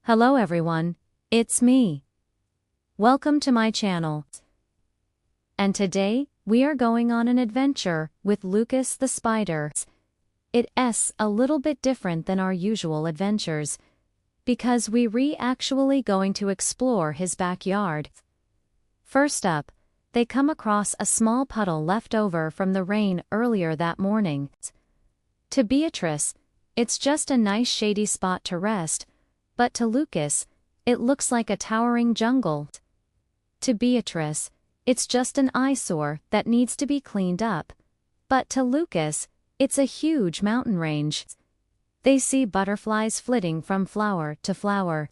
Hello everyone, it's me. Welcome to my channel. And today, we are going on an adventure with Lucas the spider. It's a little bit different than our usual adventures, because we actually going to explore his backyard. First up, they come across a small puddle left over from the rain earlier that morning. To Beatrice, it's just a nice shady spot to rest, but to Lucas, it looks like a towering jungle. To Beatrice, it's just an eyesore that needs to be cleaned up, but to Lucas, it's a huge mountain range. They see butterflies flitting from flower to flower,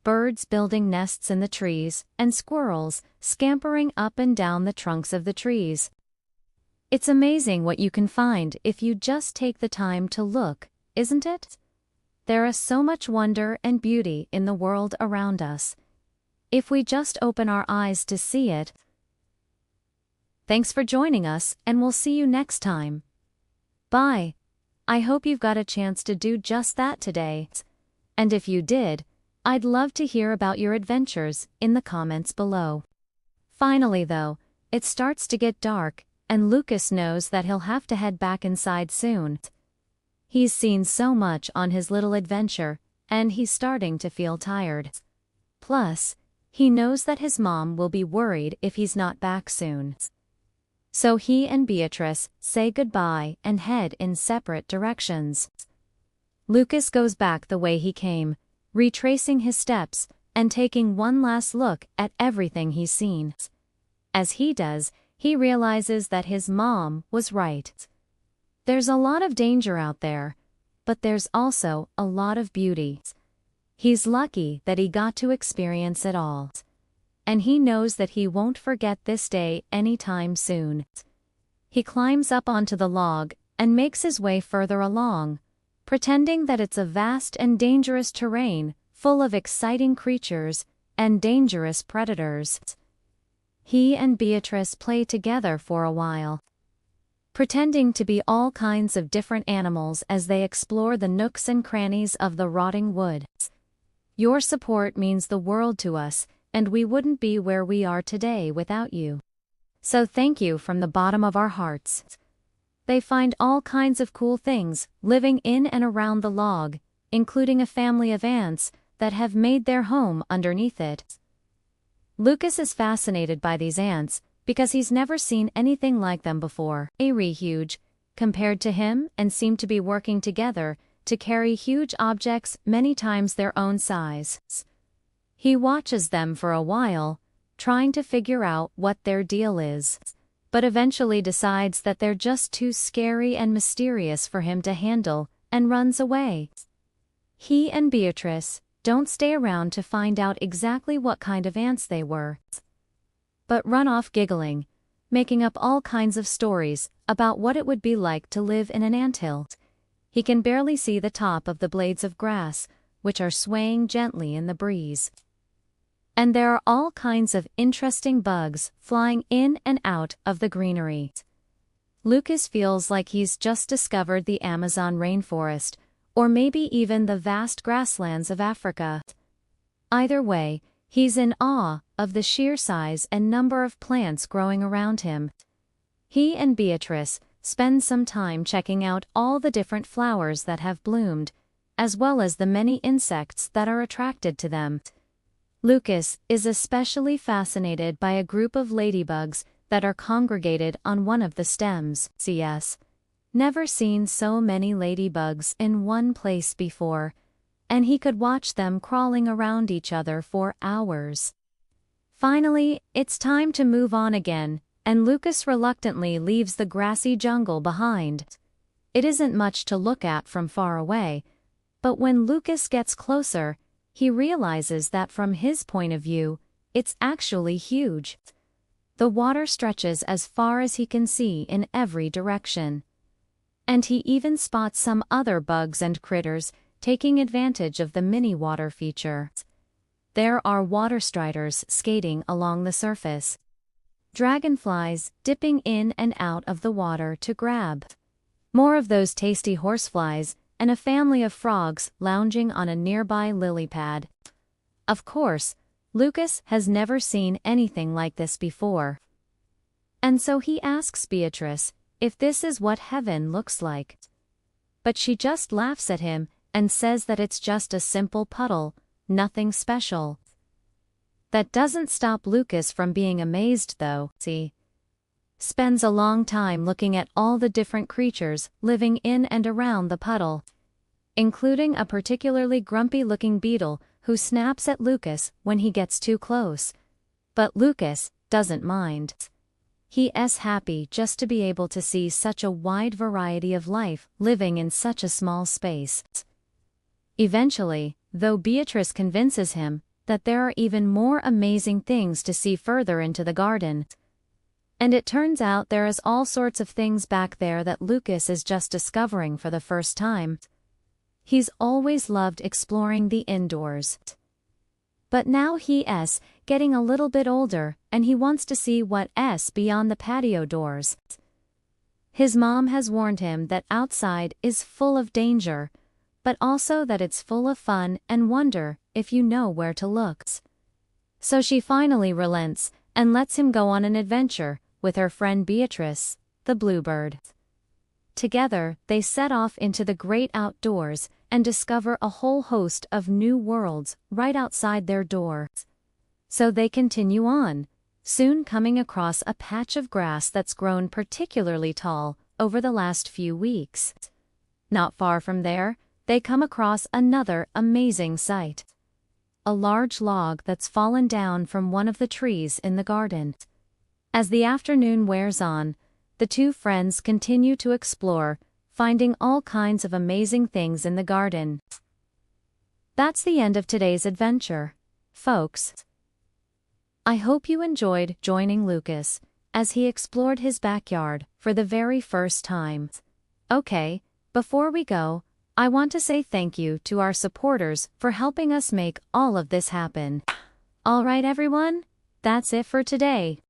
birds building nests in the trees, and squirrels scampering up and down the trunks of the trees. It's amazing what you can find if you just take the time to look, isn't it? There is so much wonder and beauty in the world around us, if we just open our eyes to see it. Thanks for joining us, and we'll see you next time. Bye. I hope you've got a chance to do just that today. And if you did, I'd love to hear about your adventures in the comments below. Finally though, it starts to get dark, and Lucas knows that he'll have to head back inside soon. He's seen so much on his little adventure, and he's starting to feel tired. Plus, he knows that his mom will be worried if he's not back soon. So he and Beatrice say goodbye and head in separate directions. Lucas goes back the way he came, retracing his steps and taking one last look at everything he's seen. As he does, he realizes that his mom was right. There's a lot of danger out there, but there's also a lot of beauty. He's lucky that he got to experience it all. And he knows that he won't forget this day anytime soon. He climbs up onto the log and makes his way further along, pretending that it's a vast and dangerous terrain full of exciting creatures and dangerous predators. He and Beatrice play together for a while, pretending to be all kinds of different animals as they explore the nooks and crannies of the rotting wood. Your support means the world to us, and we wouldn't be where we are today without you. So thank you from the bottom of our hearts. They find all kinds of cool things living in and around the log, including a family of ants that have made their home underneath it. Lucas is fascinated by these ants, because he's never seen anything like them before. Very huge, compared to him, and seem to be working together to carry huge objects many times their own size. He watches them for a while, trying to figure out what their deal is, but eventually decides that they're just too scary and mysterious for him to handle, and runs away. He and Beatrice don't stay around to find out exactly what kind of ants they were, but run off giggling, making up all kinds of stories about what it would be like to live in an anthill. He can barely see the top of the blades of grass, which are swaying gently in the breeze. And there are all kinds of interesting bugs flying in and out of the greenery. Lucas feels like he's just discovered the Amazon rainforest, or maybe even the vast grasslands of Africa. Either way, he's in awe of the sheer size and number of plants growing around him. He and Beatrice spend some time checking out all the different flowers that have bloomed, as well as the many insects that are attracted to them. Lucas is especially fascinated by a group of ladybugs that are congregated on one of the stems. CS. Never seen so many ladybugs in one place before, and he could watch them crawling around each other for hours. Finally, it's time to move on again, and Lucas reluctantly leaves the grassy jungle behind. It isn't much to look at from far away, but when Lucas gets closer, he realizes that from his point of view, it's actually huge. The water stretches as far as he can see in every direction. And he even spots some other bugs and critters taking advantage of the mini water feature. There are water striders skating along the surface, dragonflies dipping in and out of the water to grab more of those tasty horseflies, and a family of frogs lounging on a nearby lily pad. Of course, Lucas has never seen anything like this before. And so he asks Beatrice if this is what heaven looks like. But she just laughs at him and says that it's just a simple puddle, nothing special. That doesn't stop Lucas from being amazed though. He spends a long time looking at all the different creatures living in and around the puddle, including a particularly grumpy-looking beetle who snaps at Lucas when he gets too close. But Lucas doesn't mind. He's happy just to be able to see such a wide variety of life living in such a small space. Eventually, though, Beatrice convinces him that there are even more amazing things to see further into the garden. And it turns out there is all sorts of things back there that Lucas is just discovering for the first time. He's always loved exploring the indoors. But now he's getting a little bit older and he wants to see what's beyond the patio doors. His mom has warned him that outside is full of danger, but also that it's full of fun and wonder if you know where to look. So she finally relents and lets him go on an adventure with her friend Beatrice, the bluebird. Together, they set off into the great outdoors and discover a whole host of new worlds right outside their door. So they continue on, soon coming across a patch of grass that's grown particularly tall over the last few weeks. Not far from there, they come across another amazing sight. A large log that's fallen down from one of the trees in the garden. As the afternoon wears on, the two friends continue to explore, finding all kinds of amazing things in the garden. That's the end of today's adventure, folks. I hope you enjoyed joining Lucas as he explored his backyard for the very first time. Okay, before we go, I want to say thank you to our supporters for helping us make all of this happen. All right, everyone, that's it for today.